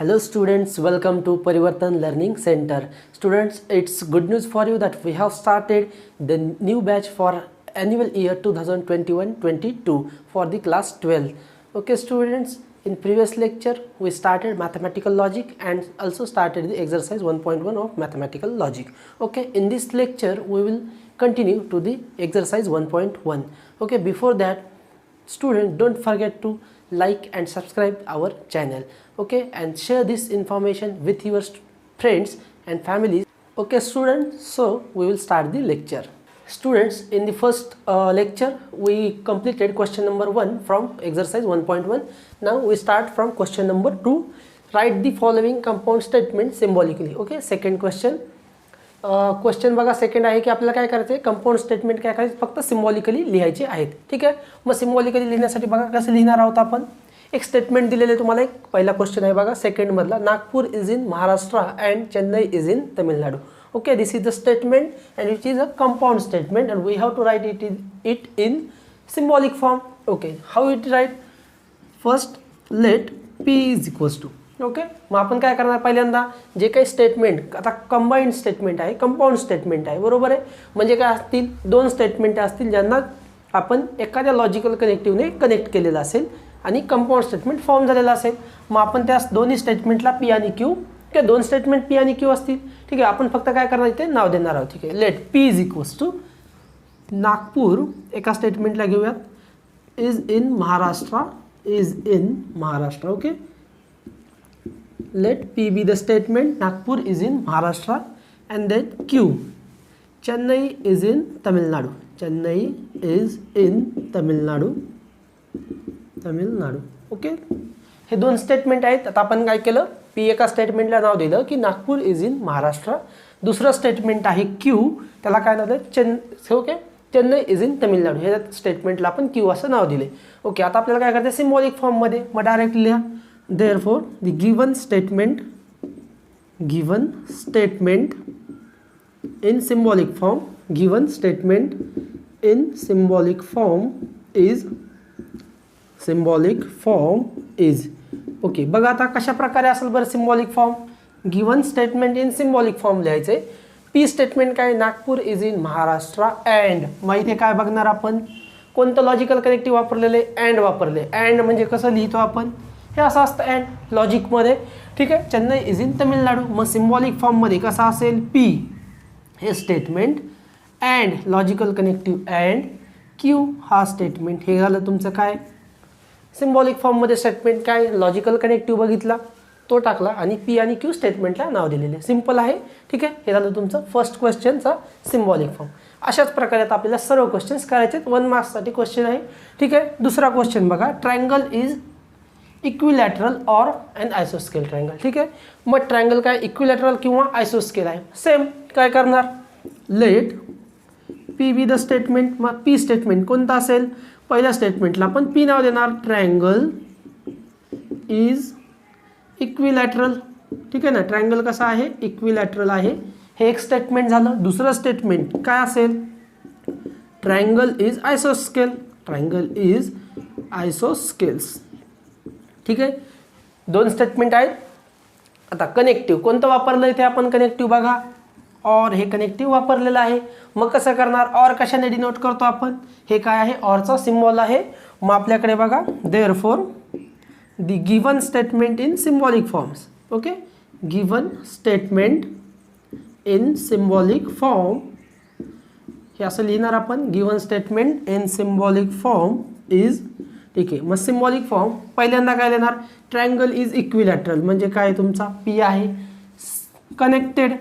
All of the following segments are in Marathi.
Hello students, welcome to Parivartan Learning Center. Students, it's good news for you that we have started the new batch for annual year 2021-22 for the class 12. Okay students, in previous lecture we started mathematical logic and also started the exercise 1.1 of mathematical logic. Okay, in this lecture we will continue to the exercise 1.1. Okay, before that students, don't forget to like and subscribe our channel, okay, and share this information with your friends and families. Okay students, so we will start the lecture. Students, in the first lecture we completed question number 1 from exercise 1.1. now we start from question number 2. write the following compound statement symbolically. okay, second question. Question बघा सेकंड आहे की आपल्याला काय करायचं आहे, कंपाऊंड स्टेटमेंट काय करायचं, फक्त सिम्बॉलिकली लिहायचे आहेत. ठीक आहे, मग सिम्बॉलिकली लिहिण्यासाठी बघा कसं लिहिणार आहोत आपण. एक स्टेटमेंट दिलेले तुम्हाला, एक पहिला क्वेश्चन आहे बघा सेकंड मधला, Nagpur is in Maharashtra and Chennai is in Tamil Nadu. Okay, this is the statement and it is a compound statement and we have to write it in symbolic form. Okay, how it write, first let p is equals to. Okay, मग आपण काय करणार, पहिल्यांदा जे काही स्टेटमेंट आता कंबाईंड स्टेटमेंट आहे, कंपाऊंड स्टेटमेंट आहे, बरोबर आहे. म्हणजे काय असतील, दोन स्टेटमेंट असतील ज्यांना आपण एखाद्या लॉजिकल कनेक्टिव्हने कनेक्ट केलेलं असेल आणि कंपाऊंड स्टेटमेंट फॉर्म झालेला असेल. मग आपण त्या दोन्ही स्टेटमेंटला पी आणि क्यू, किंवा दोन स्टेटमेंट पी आणि क्यू असतील. ठीक आहे, आपण फक्त काय करणार, इथे नाव देणार आहोत. ठीक आहे, let p is equals to Nagpur, एका स्टेटमेंटला घेऊयात, is in Maharashtra, is in Maharashtra. Okay, let P be the statement, Nagpur is in Maharashtra, and then Q, Chennai is in Tamil Nadu, Chennai is in Tamil Nadu, Tamil Nadu. Okay, हे दोन स्टेटमेंट आहेत. आता आपण काय केलं, P एका स्टेटमेंटला नाव दिलं की नागपूर इज इन महाराष्ट्र, दुसरं स्टेटमेंट आहे Q, त्याला काय नाव दिलं, okay, Chennai is in Tamil Nadu, हे स्टेटमेंटला आपण Q असं नाव दिले. ओके, आता आपल्याला काय करायचं, सिम्बॉलिक फॉर्ममध्ये, मग डायरेक्ट लिहा. Therefore, the given statement in symbolic form, given statement in symbolic form is okay. बघा आता कशा प्रकारे असेल बरं symbolic form. Given statement in symbolic form लिहायचे. पी स्टेटमेंट काय, Nagpur is in Maharashtra and, मग इथे काय बघणार आपण, कोणतं लॉजिकल कनेक्टिव्ह वापरलेले, अँड वापरले. अँड म्हणजे कसं लिहितो आपण, हे असं असतं अँड लॉजिकमध्ये. ठीक आहे, चेन्नई इज इन तमिळनाडू, मग सिम्बॉलिक फॉर्ममध्ये कसं असेल, पी हे statement and logical connective and Q हा स्टेटमेंट. हे झालं तुमचं काय सिम्बॉलिक फॉर्ममध्ये स्टेटमेंट, काय लॉजिकल कनेक्टिव्ह बघितला तो टाकला आणि पी आणि क्यू स्टेटमेंटला नाव दिलेले. सिम्पल आहे. ठीक आहे, हे झालं तुमचं फर्स्ट क्वेश्चनचा सिम्बॉलिक फॉर्म. अशाच प्रकारे आता आपल्याला सर्व क्वेश्चन्स करायचे आहेत. 1 मार्क्ससाठी क्वेश्चन आहे. ठीक आहे, दुसरा क्वेश्चन बघा, triangle is equilateral or and आयसोस्केल ट्रायंगल. ठीक आहे, मग ट्रायंगल काय इक्विलॅटरल किंवा आयसोस्केल आहे. सेम काय करणार, let p be the statement. मग पी स्टेटमेंट कोणता असेल, पहिल्या स्टेटमेंटला आपण पी नाव देणार, ट्रायंगल इज इक्विलॅटरल. ठीक आहे ना, ट्रायंगल कसा आहे, इक्विलॅटरल आहे. हे एक स्टेटमेंट झालं. दुसरं स्टेटमेंट काय असेल, ट्रायंगल इज आयसोस्केल, ट्रायंगल इज आयसोस्केल्स. ठीक आहे, दोन स्टेटमेंट आहेत. आता कनेक्टिव्ह कोणतं वापरलं इथे आपण, कनेक्टिव्ह बघा, ऑर हे कनेक्टिव्ह वापरलेलं आहे. मग कसं करणार, ऑर कशाने डिनोट करतो आपण, हे काय आहे, ऑरचा सिम्बॉल आहे. मग आपल्याकडे बघा, therefore the given statement in symbolic forms. Okay, given statement in symbolic form, हे असं लिहिणार आपण, given statement in symbolic form is. ठीक आहे, मग सिम्बॉलिक फॉर्म पहिल्यांदा काय लिहिणार, ट्रायंगल इज इक्विलॅटरल म्हणजे काय, तुमचा पी आहे, कनेक्टेड.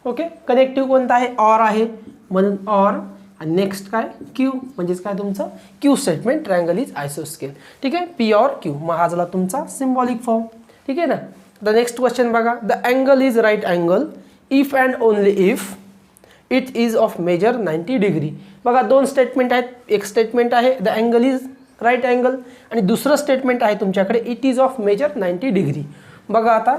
ओके, कनेक्टिव्ह कोणता आहे, ऑर आहे म्हणून ऑर, आणि नेक्स्ट काय, क्यू म्हणजेच काय तुमचं क्यू स्टेटमेंट, ट्रायंगल इज आयसोस्केल. ठीक आहे, पी ऑर क्यू, मग हा झाला तुमचा सिम्बॉलिक फॉर्म. ठीक आहे ना. द नेक्स्ट क्वेश्चन बघा, the angle is right angle if and only if it is of measure 90 degree. बघा दोन स्टेटमेंट आहेत. एक स्टेटमेंट आहे the angle is right angle आणि दुसरं स्टेटमेंट आहे तुमच्याकडे it is of measure 90 degree. बघा आता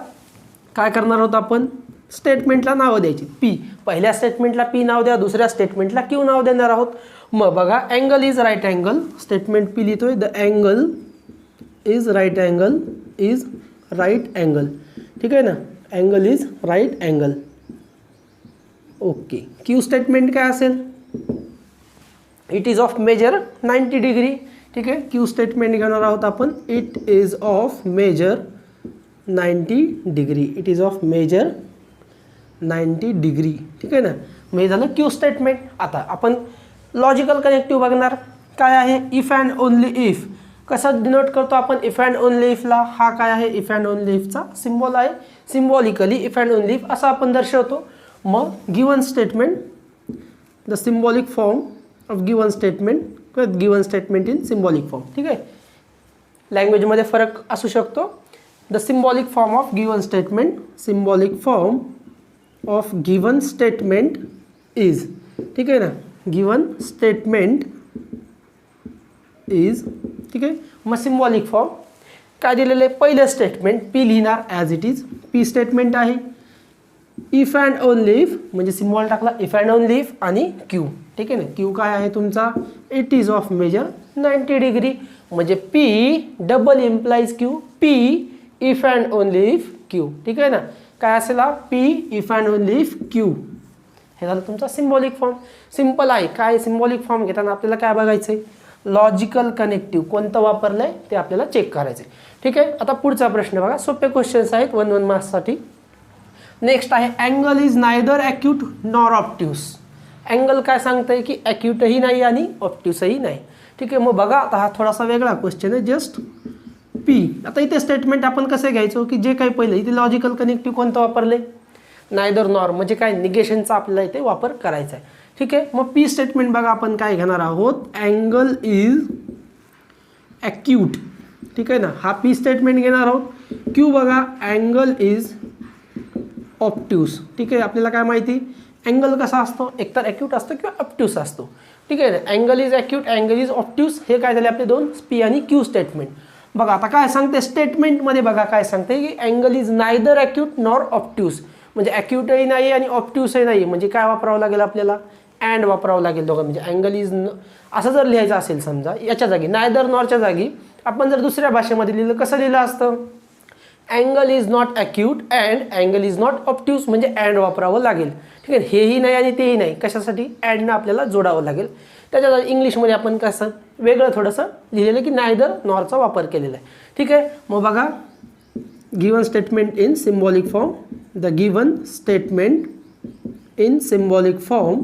काय करणार आहोत आपण, स्टेटमेंटला नावं द्यायची. पी पहिल्या स्टेटमेंटला पी नाव द्या, दुसऱ्या स्टेटमेंटला क्यू नाव देणार आहोत. मग बघा, angle is right angle, statement P लिहितोय, the angle is right angle is right angle. ठीक आहे ना, angle is right angle. Okay. Q statement काय असेल, it is of measure 90 degree. ठीक आहे, क्यू स्टेटमेंट घेणार आहोत आपण, it is of measure 90 degree. It is of measure 90 degree. ठीक आहे ना, मग हे झालं क्यू स्टेटमेंट. आता आपण लॉजिकल कनेक्टिव्ह बघणार. काय आहे, इफ अँड ओनली इफ. कसं डिनोट करतो आपण इफ अँड ओनली इफला, हा काय आहे इफ अँड ओनली इफचा सिम्बॉल आहे. Symbolically if and only if असं आपण दर्शवतो. मग given statement, the symbolic form of given statement, given statement in symbolic form. ठीक आहे, लँग्वेजमध्ये फरक असू शकतो. The symbolic form of given statement, symbolic form of given statement is. ठीक आहे ना, गिवन स्टेटमेंट इज. ठीक आहे, मग सिम्बॉलिक फॉर्म काय दिलेलं आहे, पहिलं स्टेटमेंट पी लिहिणार as it is. P statement आहे. इफ अँड ओनली इफ म्हणजे सिम्बॉल टाकला इफ अँड ओनली इफ आणि क्यू. ठीक आहे ना, क्यू काय आहे तुमचा, it is of measure 90 degree. म्हणजे P double implies Q, P if and only if Q. ठीक आहे ना, काय असेल हा, P if and only if Q. हे झालं तुमचा सिम्बॉलिक फॉर्म. सिम्पल आहे. काय सिम्बॉलिक फॉर्म घेताना आपल्याला काय बघायचं आहे, लॉजिकल कनेक्टिव्ह कोणतं वापरलं आहे ते आपल्याला चेक करायचं आहे. ठीक आहे, आता पुढचा प्रश्न बघा, सोपे क्वेश्चन्स आहेत 1-1 मार्क्ससाठी. नेक्स्ट आहे angle is neither acute nor obtuse. Angle काय सांगतंय की ॲक्यूटही नाही आणि ऑप्ट्यूसही नाही. ठीक आहे, मग बघा आता हा थोडासा वेगळा क्वेश्चन आहे. Just P. आता इथे स्टेटमेंट आपण कसे घ्यायचो की जे काही पहिलं इथे लॉजिकल कनेक्टिव्ह कोणतं वापरले, नायदर नॉर म्हणजे काय, निगेशनचा आपल्याला इथे वापर करायचा आहे. ठीक आहे, मग पी स्टेटमेंट बघा आपण काय घेणार आहोत, अँगल इज ॲक्यूट. ठीक आहे ना, हा पी स्टेटमेंट घेणार आहोत. क्यू बघा, अँगल इज ऑप्ट्यूस. ठीक आहे, आपल्याला काय माहिती अँगल कसा असतो, एकतर ॲक्यूट असतो किंवा ऑप्ट्यूस असतो. ठीक आहे ना, angle is acute, angle is obtuse. हे काय झाले आपले दोन पी आणि क्यू स्टेटमेंट. बघा आता काय सांगते स्टेटमेंटमध्ये, बघा काय सांगते की angle is neither acute nor obtuse. म्हणजे ॲक्यूटही नाही आणि ऑप्ट्यूसही नाही. म्हणजे काय वापरावं लागेल आपल्याला, अँड वापरावं लागेल दोघं. म्हणजे अँगल इज असं जर लिहायचं असेल समजा, याच्या जागी नायदर नॉरच्या जागी आपण जर दुसऱ्या भाषेमध्ये लिहिलं कसं लिहिलं असतं, angle is not acute and angle is not obtuse. म्हणजे अँड वापरावं लागेल. ठीक आहे, हेही नाही आणि तेही नाही, कशासाठी अँडनं आपल्याला जोडावं लागेल. त्याच्या इंग्लिशमध्ये आपण कसं वेगळं थोडंसं लिहिलेलं की नायदर नॉरचा वापर केलेला आहे. ठीक आहे, मग बघा given statement in symbolic form, the given statement in symbolic form,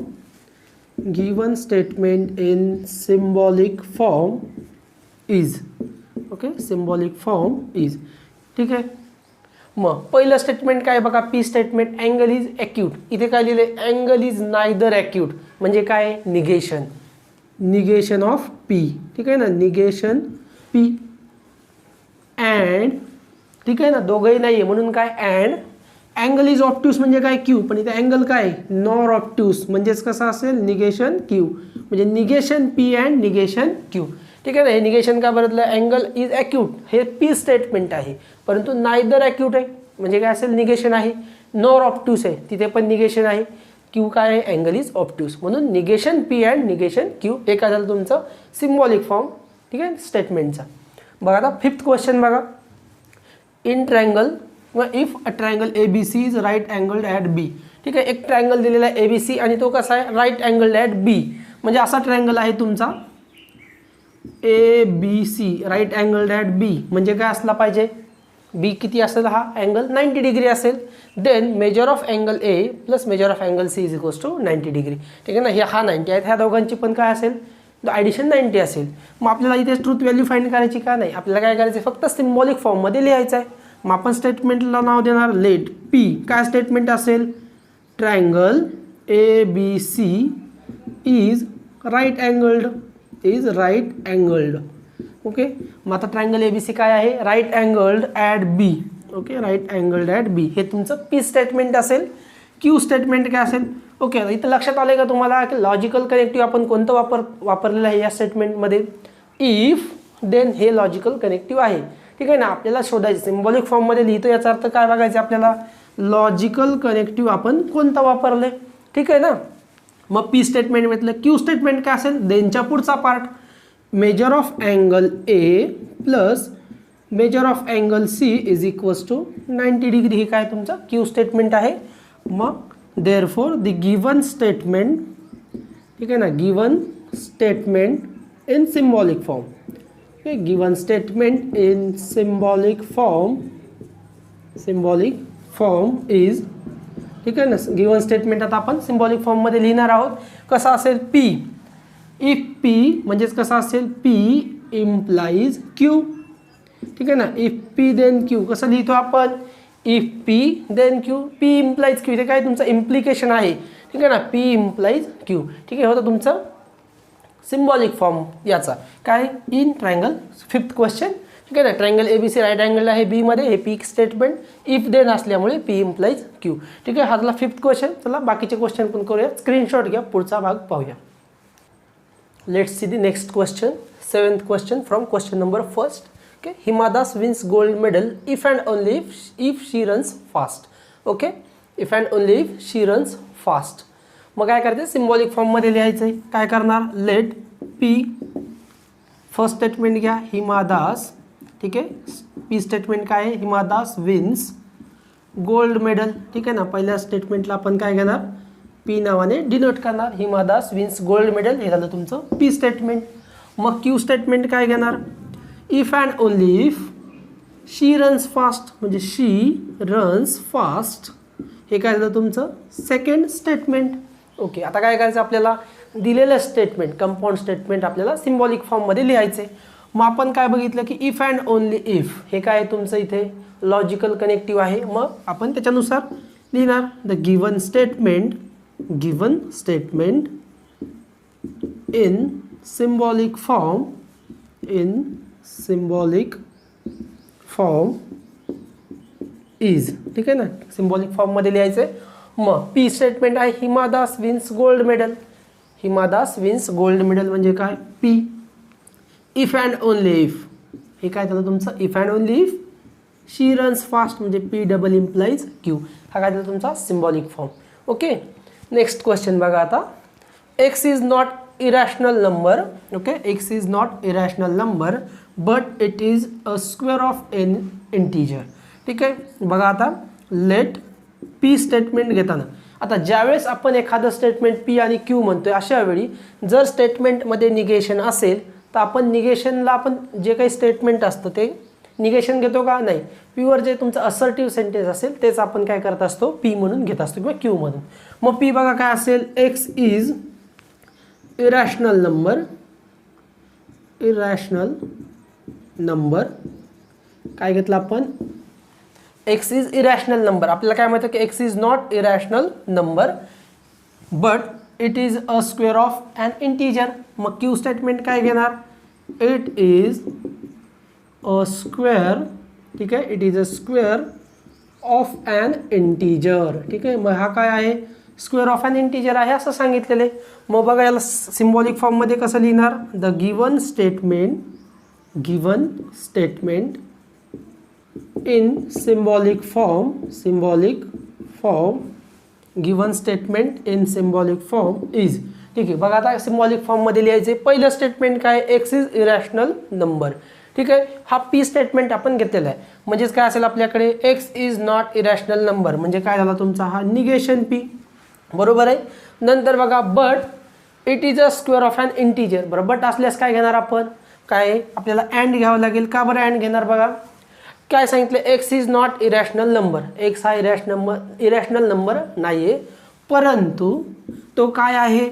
given statement in symbolic form is. Okay, symbolic form is. ठीक आहे, मग पहिलं स्टेटमेंट काय बघा, P statement, angle is acute. इथे काय लिहिले, अँगल इज नायदर ॲक्यूट म्हणजे काय, निगेशन, निगेशन ऑफ पी. ठीक आहे ना, निगेशन पी. अँड ठीक आहे ना, दोघंही नाही आहे म्हणून काय अँड. अँगल इज ऑप्ट्यूस म्हणजे काय, क्यू. पण इथे अँगल काय, नॉर ऑप्ट्यूस म्हणजेच कसं असेल, निगेशन क्यू. म्हणजे negation p and negation Q. ठीक आहे ना, हे निगेशन का बदललं, अँगल इज ॲक्यूट हे पी स्टेटमेंट आहे, परंतु नायदर ॲक्यूट आहे म्हणजे काय असेल, निगेशन आहे. नॉर ऑप्ट्यूस आहे तिथे पण निगेशन आहे. क्यू काय आहे, अँगल इज ऑप्ट्यूस. म्हणून negation p and negation Q हे काय झालं तुमचं सिम्बॉलिक फॉर्म. ठीक आहे, स्टेटमेंटचा. बघा आता फिफ्थ क्वेश्चन बघा, in triangle if a triangle A B C is right angled at B. ठीक आहे, एक ट्रायंगल दिलेला आहे ए बी सी आणि तो कसा आहे, राईट अँगल्ड ॲट बी. म्हणजे असा ट्रायंगल आहे तुमचा A B C right angled at B. म्हणजे काय असला पाहिजे, बी किती असेल, हा अँगल 90 डिग्री असेल. Then measure of angle A plus measure of angle C is equals to 90 degree. ठीक आहे ना, हे हा 90 आहेत, ह्या दोघांची पण काय असेल, ॲडिशन 90 असेल. मग आपल्याला इथे ट्रूथ व्हॅल्यू फाइंड करायची का नाही, आपल्याला काय करायचं, फक्त सिम्बॉलिक फॉर्ममध्ये लिहायचं आहे. मग आपण स्टेटमेंटला नाव देणार लेट पी. काय स्टेटमेंट असेल, triangle A B C is right angled, is right angled. Okay, मग आता ट्रायंगल ए बी सी काय आहे, right angled at B. Okay, right angled at B हे तुमचं पी स्टेटमेंट असेल. क्यू स्टेटमेंट काय असेल. ओके, इथं लक्षात आलं का तुम्हाला की लॉजिकल कनेक्टिव्ह आपण कोणतं वापरलेलं आहे या स्टेटमेंटमध्ये, इफ देन हे लॉजिकल कनेक्टिव्ह आहे. ठीक आहे ना, आपल्याला शोधायचं सिम्बॉलिक फॉर्ममध्ये लिहितो याचा अर्थ काय बघायचं आपल्याला, लॉजिकल कनेक्टिव्ह आपण कोणतं वापरले. ठीक आहे ना, मग पी स्टेटमेंट म्हटलं. क्यू स्टेटमेंट काय असेल, देनच्या पुढचा part, measure of angle A plus measure of angle C is equals to 90 degree. हे काय तुमचं क्यू स्टेटमेंट आहे. मग देअरफॉर द गिवन स्टेटमेंट, ठीक आहे ना, given statement in symbolic form. Okay, given statement in symbolic form is, ठीक आहे ना, गिवन स्टेटमेंट आता आपण सिम्बॉलिक फॉर्ममध्ये लिहिणार आहोत. कसा असेल पी, इफ पी म्हणजेच कसा असेल पी इम्प्लाइज क्यू. ठीक आहे ना, इफ पी देन क्यू कसं लिहितो आपण, if P then q, p implies q. ते काय तुमचं इम्प्लिकेशन आहे. ठीक आहे ना, पी इम्प्लाइज क्यू. ठीक आहे, होतं तुमचं सिम्बॉलिक फॉर्म याचा काय इन ट्रायंगल. फिफ्थ क्वेश्चन, ठीक आहे ना, ट्रायंगल ABC राईट अँगल आहे बी मध्ये, हे पी स्टेटमेंट इफ देन असल्यामुळे पी इम्प्लाइज क्यू. ठीक आहे, हा झाला फिफ्थ क्वेश्चन. चला बाकीचे क्वेश्चन पण करूया, स्क्रीनशॉट घ्या, पुढचा भाग पाहूया. Let's see the next question. Seventh question from question number first. Okay, Hima Das wins gold medal if and only if she runs fast. Okay, if and only if she runs fast. मग काय करते, सिम्बॉलिक फॉर्ममध्ये लिहायचं आहे. काय करणार, लेट पी, फर्स्ट स्टेटमेंट घ्या हिमा दास. ठीक आहे, पी स्टेटमेंट काय आहे, Hima Das wins gold medal. ठीक आहे ना, पहिल्या स्टेटमेंटला आपण काय घेणार, पी नावाने डिनोट करणार. Hima Das wins gold medal, हे झालं तुमचं पी स्टेटमेंट. मग क्यू स्टेटमेंट काय घेणार, if and only if she runs fast, म्हणजे शी रन्स फास्ट. हे काय झालं तुमचं सेकंड स्टेटमेंट. ओके, आता काय करायचं, आपल्याला दिलेलं स्टेटमेंट कंपाऊंड स्टेटमेंट आपल्याला सिम्बॉलिक फॉर्ममध्ये लिहायचे. मग आपण काय बघितलं की इफ अँड ओनली इफ हे काय तुमचं इथे लॉजिकल कनेक्टिव्ह आहे. मग आपण त्याच्यानुसार लिहिणार the given statement in symbolic form is. ठीक आहे ना, सिम्बॉलिक फॉर्ममध्ये लिहायचं आहे. मग पी स्टेटमेंट आहे Hima Das wins gold medal. Hima Das wins gold medal म्हणजे काय P. If and only if हे काय झालं तुमचं, if and only if she runs fast म्हणजे पी डबल इम्प्लाइज क्यू. हा काय झाला तुमचा symbolic form. Okay, next question बघा आता. X is not irrational number. Okay, x is not irrational number but it is a square of an integer. ठीक आहे, बघा आता लेट पी स्टेटमेंट घेताना, आता ज्यावेळेस आपण एखादं स्टेटमेंट पी आणि क्यू म्हणतोय अशा वेळी जर स्टेटमेंटमध्ये निगेशन असेल तर आपण निगेशनला आपण जे काही स्टेटमेंट असतं ते निगेशन घेतो का नाही. पीवर जे तुमचं असर्टिव्ह सेंटेन्स असेल तेच आपण काय करत असतो पी म्हणून घेत असतो किंवा क्यू म्हणून. मग पी बघा काय असेल, एक्स इज irrational number काय घेतलं आपण, x is irrational number. आपल्याला काय माहिती की x is not irrational number but it is a square of an integer. मग q स्टेटमेंट काय घेणार, it is a square. ठीक आहे, it is a square of an integer. ठीक आहे, मग हा काय आहे, स्क्वेअर ऑफ अन इंटीजर आहे असं सांगितलेलं आहे. मग बघा याला सिम्बॉलिक फॉर्ममध्ये कसं लिहिणार, the given statement in symbolic form given statement in symbolic form is. ठीक आहे, बघा आता सिम्बॉलिक फॉर्ममध्ये लिहायचे. पहिलं स्टेटमेंट काय, एक्स इज इरॅशनल नंबर. ठीक आहे, हा पी स्टेटमेंट आपण घेतलेला आहे. म्हणजेच काय असेल आपल्याकडे, x is not irrational number म्हणजे काय झाला तुमचा हा निगेशन पी. बरोबर आहे. नंतर बघा but it is a square of an integer. बरं, बट असल्यास काय घेणार आपण, काय आपल्याला अँड घ्यावं लागेल. का बरं अँड घेणार, बघा काय सांगितलं, x is not irrational number. X हा इरॅशनल नंबर नाही आहे परंतु तो काय आहे,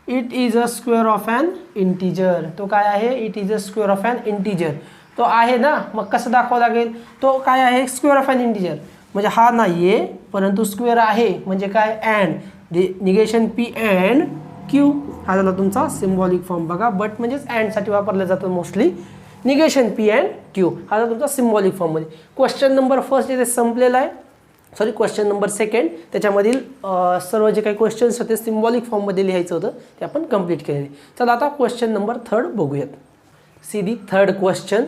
it is a square of an integer. तो काय आहे, it is a square of an integer. तो आहे ना, मग कसं दाखवावं लागेल, तो काय आहे स्क्वेअर ऑफ अन इंटीजर म्हणजे हा नाही आहे परंतु स्क्वेअर आहे म्हणजे काय and negation p and Q. हा झाला तुमचा सिम्बॉलिक फॉर्म. बघा बट म्हणजेच अँडसाठी वापरलं जातं mostly, negation p and Q हा झाला तुमचा सिम्बॉलिक फॉर्ममध्ये. क्वेश्चन नंबर फर्स्ट इथे संपलेला आहे, सॉरी क्वेश्चन नंबर सेकंड. त्याच्यामधील सर्व जे काही क्वेश्चन्स होते सिम्बॉलिक फॉर्ममध्ये लिहायचं होतं ते आपण कंप्लीट केलेले. चला आता क्वेश्चन नंबर थर्ड बघूयात. See the third question,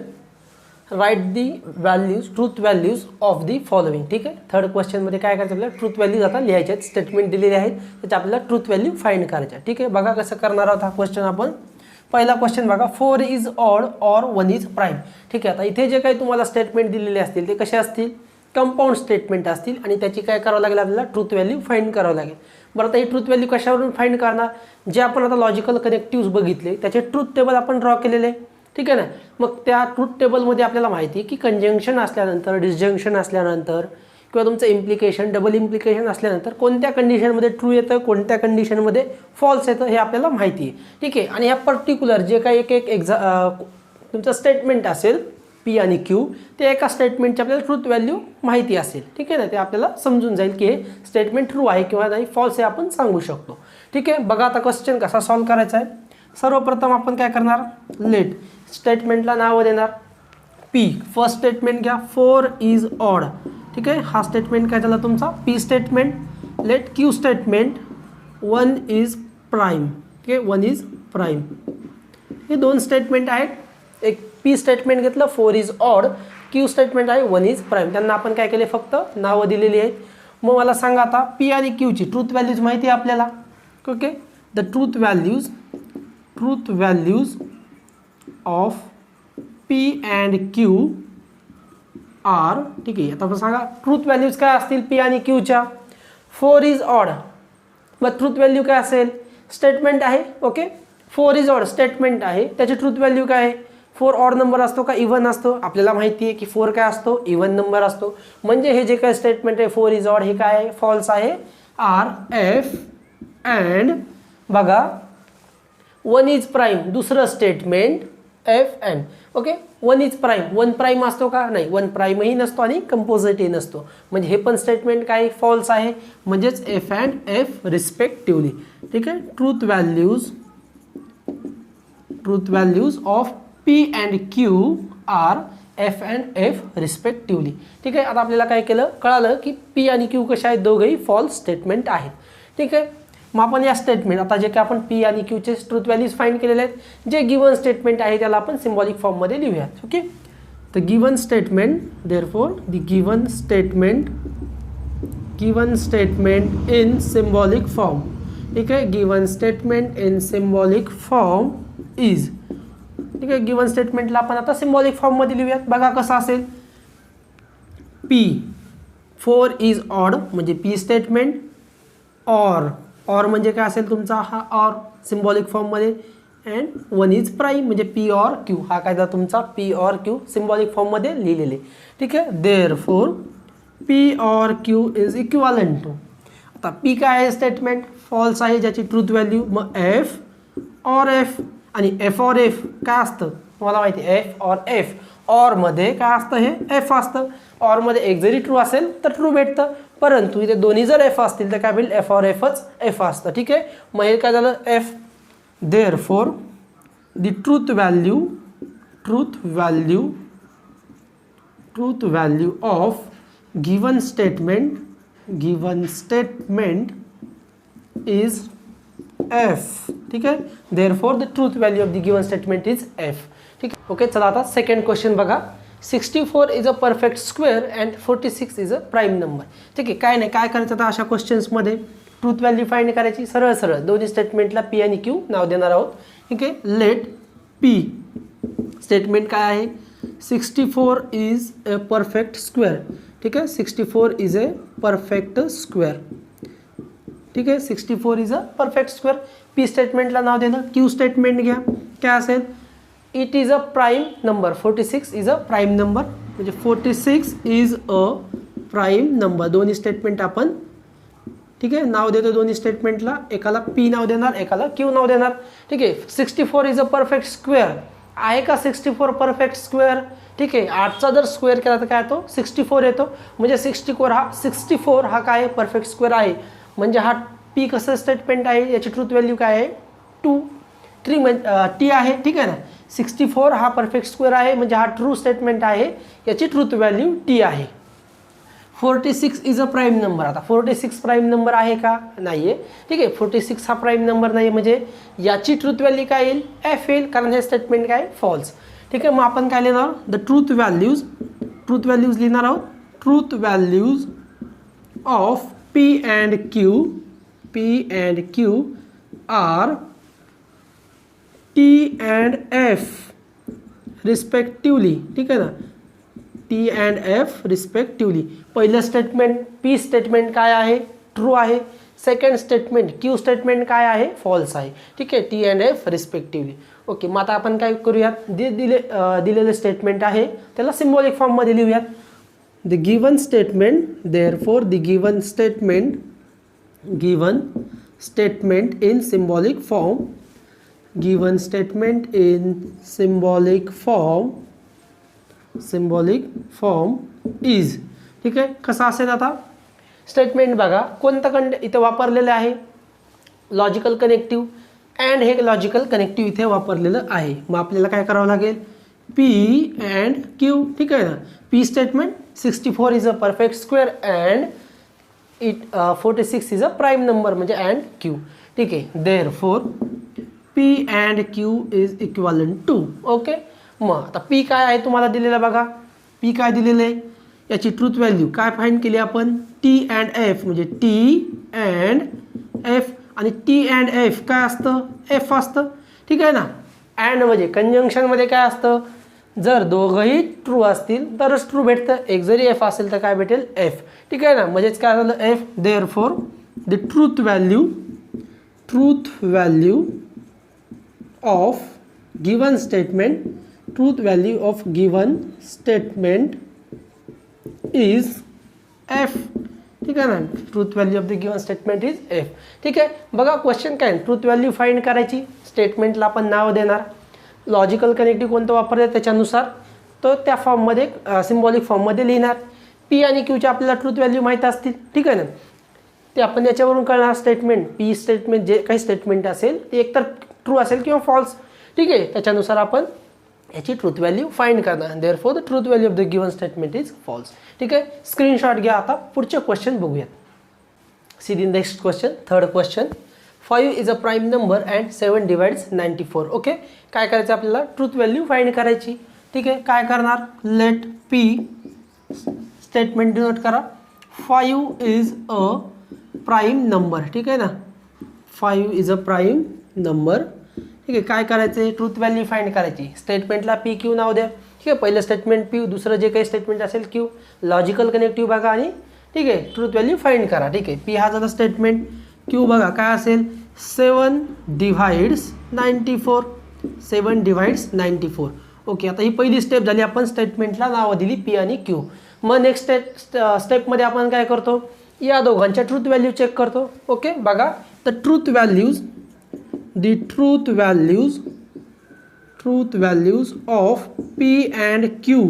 right the values truth values of the following. ठीक आहे, थर्ड क्वेश्चनमध्ये काय करायचं आपल्याला, ट्रूथ व्हॅल्यूज आता लिहायचे आहेत. स्टेटमेंट दिलेले आहेत त्याच्या आपल्याला ट्रूथ व्हॅल्यू फाइंड करायच्या. ठीक आहे, बघा कसं करणार आहोत हा क्वेश्चन आपण. पहिला क्वेश्चन बघा, 4 इज ऑड और 1 इज प्राईम. ठीक आहे, आता इथे जे काही तुम्हाला स्टेटमेंट दिलेले असतील ते कसे असतील, कंपाऊंड स्टेटमेंट असतील आणि त्याची काय करावं लागेल आपल्याला, ट्रूथ व्हॅल्यू फाइंड करावं लागेल. बरं, आता ही ट्रूथ व्हॅल्यू कशावरून फाइंड करणार, जे आपण आता लॉजिकल कनेक्टिव्स बघितले त्याचे ट्रूथ टेबल आपण ड्रॉ केलेले. ठीक आहे ना, मग त्या ट्रूथ टेबलमध्ये आपल्याला माहिती आहे की कंजंक्शन असल्यानंतर, डिसजंक्शन असल्यानंतर किंवा तुमचं इम्प्लिकेशन, डबल इम्प्लिकेशन असल्यानंतर कोणत्या कंडिशनमध्ये ट्रू येतं, कोणत्या कंडिशनमध्ये फॉल्स येतं हे आपल्याला माहिती आहे. ठीक आहे, आणि ह्या पर्टिक्युलर जे काही एक तुमचं स्टेटमेंट असेल पी आणि क्यू, ते एका स्टेटमेंटची आपल्याला ट्रूथ व्हॅल्यू माहिती असेल. ठीक आहे ना, ते आपल्याला समजून जाईल की हे स्टेटमेंट ट्रू आहे किंवा नाही, फॉल्स हे आपण सांगू शकतो. ठीक आहे, बघा आता क्वेश्चन कसा सॉल्व्ह करायचा आहे. सर्वप्रथम आपण काय करणार, लेट स्टेटमेंटला नाव देणार पी. फर्स्ट स्टेटमेंट घ्या, 4 इज ऑड. ठीक आहे, हा स्टेटमेंट काय झाला तुमचा, p statement. Let q statement, 1 is prime. ठीक आहे, 1 इज प्राईम. हे दोन स्टेटमेंट आहेत. एक पी स्टेटमेंट घेतलं, 4 इज ऑड. क्यू स्टेटमेंट आहे 1 इज प्राईम. त्यांना आपण काय केले, फक्त नावं दिलेली आहेत. मग मला सांगा आता पी आणि क्यूची ट्रूथ व्हॅल्यूज माहिती आहे आपल्याला. Okay, the truth values of p and Q are. ठीक आहे, आता आपण सांगा ट्रूथ व्हॅल्यूज काय असतील पी आणि क्यूच्या. 4 इज ऑड, मग ट्रूथ व्हॅल्यू काय असेल, स्टेटमेंट आहे. ओके, 4 इज ऑड स्टेटमेंट आहे, त्याची ट्रूथ व्हॅल्यू काय आहे, 4 ऑड नंबर असतो का इव्हन असतो, आपल्याला माहिती आहे की 4 काय असतो, इव्हन नंबर असतो. म्हणजे हे जे काय स्टेटमेंट आहे 4 इज ऑड हे काय आहे, फॉल्स आहे. आर एफ अँड बघा 1 इज प्राईम, दुसरं statement F and. Okay, 1 is prime, 1 prime असतो का, नाही, 1 प्राईमही नसतो आणि कंपोजिटही नसतो. म्हणजे हे पण स्टेटमेंट काय फॉल्स आहे, म्हणजेच एफ अँड एफ रिस्पेक्टिव्हली. ठीक आहे, truth values of p and Q are F and F respectively. ठीक आहे, आता आपल्याला काय केलं, कळालं की पी आणि क्यू कशा आहेत, दोघंही फॉल्स स्टेटमेंट आहेत. ठीक आहे, मग आपण या स्टेटमेंट, आता जे काय आपण पी आणि क्यूचे ट्रूथ व्हॅल्यूज फाइंड केलेले आहेत, जे गिवन स्टेटमेंट आहे त्याला आपण सिम्बॉलिक फॉर्ममध्ये लिहूयात. Okay, the given statement, therefore the given statement in symbolic form. ठीक आहे, given statement in symbolic form is. ठीक आहे, गिवन स्टेटमेंटला आपण आता सिम्बॉलिक फॉर्ममध्ये लिहूयात. बघा कसं असेल, पी 4 इज ऑड म्हणजे पी स्टेटमेंट, ऑर म्हणजे काय असेल तुमचा हा ऑर सिम्बॉलिक फॉर्ममध्ये, अँड 1 इज प्राईम म्हणजे पी ऑर क्यू, हा कायदा तुमचा पी ऑर क्यू सिम्बॉलिक फॉर्ममध्ये लिहिलेले. ठीक आहे, therefore p or q is equivalent to. आता पी काय आहे स्टेटमेंट, फॉल्स आहे, ज्याची ट्रूथ व्हॅल्यू मग एफ ऑर एफ. आणि एफ ऑर एफ काय असतं तुम्हाला माहिती आहे, एफ ऑर एफ, ऑरमध्ये काय असतं, हे एफ असतं. ऑरमध्ये एक जरी ट्रू असेल तर ट्रू भेटतं, परंतु इथे दोन्ही जर एफ असतील तर काय होईल, एफ ऑर एफच एफ असतं. ठीक आहे, मग हे काय झालं F. Therefore the truth value of given statement is F. ठीक आहे, therefore the truth value of the given statement is F. ठीक आहे, ओके, चला आता सेकंड क्वेश्चन बघा. 64 is a perfect square and 46 is a prime number. ठीक आहे, काय नाही, काय करायचं आता अशा क्वेश्चन्समध्ये ट्रूथ व्हॅल्यू फाइंड करायची. सरळ सरळ दोन्ही स्टेटमेंटला पी आणि क्यू नाव देणार आहोत. ठीक आहे, लेट पी स्टेटमेंट काय आहे, 64 इज अ परफेक्ट स्क्वेअर. ठीक आहे, 64 इज अ परफेक्ट स्क्वेअर. ठीक आहे, 64 is a perfect square. P स्टेटमेंटला नाव देणं. क्यू स्टेटमेंट घ्या, काय असेल, it is a prime number, 46 is a prime number म्हणजे 46 इज अ प्राईम नंबर. दोन्ही स्टेटमेंट आपण ठीक आहे नाव देतो दोन्ही स्टेटमेंटला, एकाला पी नाव देणार, एकाला क्यू नाव देणार. ठीक आहे, 64 इज अ परफेक्ट स्क्वेअर आहे का, 64 परफेक्ट स्क्वेअर. ठीक आहे, 8चा जर स्क्वेअर केला तर काय येतो, 64 येतो. म्हणजे 64 हा काय परफेक्ट स्क्वेअर आहे. म्हणजे हा पी कसं स्टेटमेंट आहे, याची ट्रूथ व्हॅल्यू काय आहे, 2 टी आहे. ठीक आहे ना, 64 हा परफेक्ट स्क्वेअर आहे म्हणजे हा ट्रू स्टेटमेंट आहे, याची ट्रूथ व्हॅल्यू टी आहे. 46 इज अ प्राईम नंबर. आता 46 प्राईम नंबर आहे का, नाही आहे. ठीक आहे, 46 हा प्राईम नंबर नाही म्हणजे याची ट्रूथ व्हॅल्यू काय येईल, एफ येईल, कारण हे स्टेटमेंट काय फॉल्स. ठीक आहे, मग आपण काय लिहिणार आहोत, द ट्रूथ व्हॅल्यूज लिहिणार आहोत. Truth values of p and Q are T and F respectively, ठीक आहे ना, टी अँड एफ रिस्पेक्टिवली. पहिलं स्टेटमेंट पी स्टेटमेंट काय आहे, ट्रू आहे. सेकंड स्टेटमेंट क्यू स्टेटमेंट काय आहे, फॉल्स आहे. ठीक आहे, T and F respectively. Okay, मग आता आपण काय करूयात, दिलेले स्टेटमेंट आहे त्याला सिम्बॉलिक फॉर्ममध्ये लिहूयात. The given statement, therefore the given statement in symbolic form, given statement in symbolic form is. ठीक आहे, कसं असेल आता स्टेटमेंट बघा, कोणतं इथं वापरलेलं आहे, लॉजिकल कनेक्टिव्ह, अँड हे लॉजिकल कनेक्टिव्ह इथे वापरलेलं आहे. मग आपल्याला काय करावं लागेल, पी अँड क्यू. ठीक आहे ना, p statement 64 is a perfect square and 46 is a prime number, म्हणजे अँड क्यू. ठीक आहे, therefore p and q is equivalent to. Okay, मग आता पी काय आहे तुम्हाला दिलेलं बघा, पी काय दिलेलं आहे, याची ट्रूथ व्हॅल्यू काय फाइंड केली आपण, टी अँड एफ, म्हणजे टी अँड एफ. आणि टी अँड एफ काय असतं, एफ असतं. ठीक आहे ना, अँड म्हणजे कंजंक्शनमध्ये काय असतं, जर दोघंही ट्रू असतील तरच ट्रू भेटतं, एक जरी एफ असेल तर काय भेटेल, एफ. ठीक आहे ना, म्हणजेच काय झालं, F. Therefore the truth value of given statement is F. ठीक आहे ना, truth value of the given statement is F. ठीक आहे, बघा क्वेश्चन काय, ट्रूथ व्हॅल्यू फाइंड करायची, स्टेटमेंटला आपण नाव देणार, लॉजिकल कनेक्टिव्ह कोणतं वापरलं त्याच्यानुसार तो त्या फॉर्ममध्ये सिम्बॉलिक फॉर्ममध्ये लिहिणार. पी आणि क्यूच्या आपल्याला ट्रूथ व्हॅल्यू माहीत असतील. ठीक आहे ना, ते आपण याच्यावरून कळणार. स्टेटमेंट पी स्टेटमेंट जे काही स्टेटमेंट असेल ते एकतर ट्रू असेल किंवा फॉल्स. ठीक आहे, त्याच्यानुसार आपण याची ट्रूथ व्हॅल्यू फाइंड करणार. Therefore the truth value of the given statement is false. ठीक आहे, स्क्रीनशॉट घ्या. आता पुढचे क्वेश्चन बघूयात. See the next question, third question. 5 is a prime number and 7 divides 94. Okay, काय करायचं आपल्याला, ट्रूथ व्हॅल्यू फाइंड करायची. ठीक आहे, काय करणार, लेट पी स्टेटमेंट डिनोट करा, 5 इज अ प्राईम नंबर. ठीक आहे ना, 5 इज अ प्राईम नंबर. ठीक आहे, काय करायचं, ट्रूथ व्हॅल्यू फाइंड करायची. स्टेटमेंटला पी क्यू नाव द्या. ठीक आहे, पहिलं स्टेटमेंट पी, दुसरं जे काही स्टेटमेंट असेल क्यू, लॉजिकल कनेक्टिव्ह बघा आणि ठीक आहे ट्रूथ व्हॅल्यू फाइंड करा. ठीक आहे, पी हा झाला स्टेटमेंट, क्यू बघा काय असेल, 7 डिवाइड्स 94. 7 डिवाइड्स 94. ओके, आता ही पहिली स्टेप झाली, आपण स्टेटमेंटला नावं दिली पी आणि क्यू. मग नेक्स्ट स्टेपमध्ये आपण काय करतो, या दोघांच्या ट्रूथ व्हॅल्यू चेक करतो. ओके, बघा the truth values of p and Q